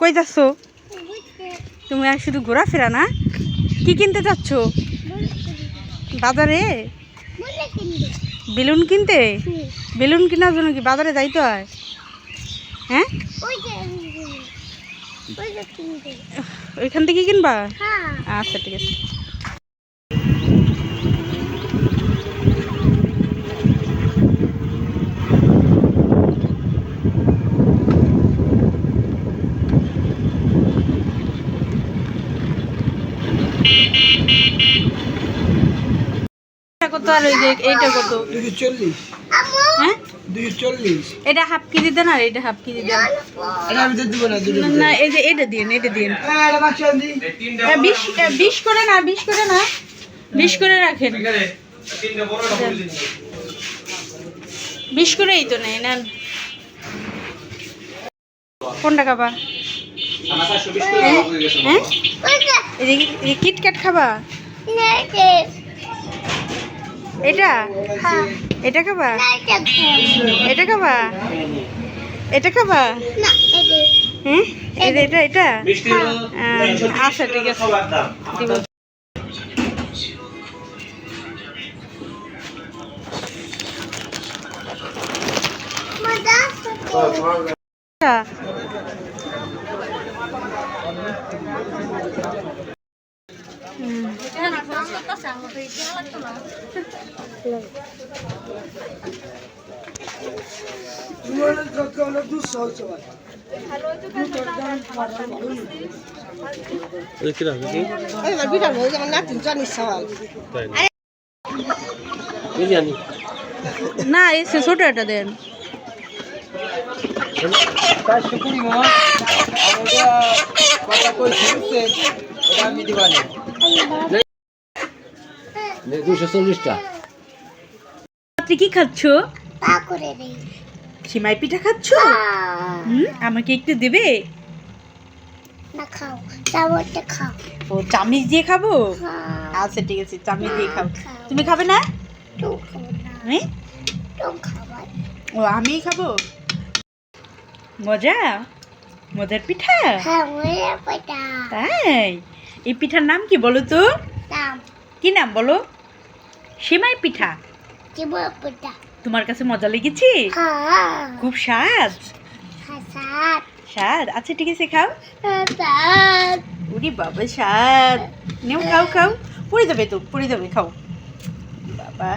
কই যাচ্ছ? তুমি আর শুধু ঘোরাফেরা না, কি কিনতে যাচ্ছ বাজারে? বেলুন কিনতে? বেলুন কেনার জন্য কি বাজারে যাইতে হয়? হ্যাঁ, ওইখান থেকে কিনবা? আচ্ছা ঠিক আছে। কত আর ওই যে এইটা কত? 240। হ্যাঁ 240। এটা হাফ কেজি দেন আর এটা হাফ কেজি দেন। এটা আমি দিব না, না এই যে এটা দিন, এটা দিন। এটা বাচ্চা দি 20 করে না, 20 করে না, 20 করে রাখেন। 20 করেই তো নেই নেন। কোনটা খাবা? হ্যাঁ এই কিটক্যাট খাবা? এটা এটা খাবা? এটা খাবা? এটা খাবা? হ্যাঁ এটা এটা এটা আচ্ছা ঠিক আছে দিব। না এই ছোট একটা দেন। আপনি কি খাচ্ছ? সিমাই পিঠা খাচ্ছ? আমাকে একটু দেবে? ও চামচ দিয়ে খাবো? আচ্ছা ঠিক আছে, চামচ দিয়ে খাও। তুমি খাবে না? ও আমি খাবো। মজা, মজার পিঠা। তাই এই পিঠার নাম কি বলো তো? কি নাম বলো? সিমাই পিঠা। তোমার কাছে মজা লেগেছে? খুব স্বাদ। স্বাদ আচ্ছা ঠিক আছে খাও। ওরে বাবা স্বাদ, নেও খাও খাও, পড়ে যাবে তো, পড়ে যাবে, খাও বাবা।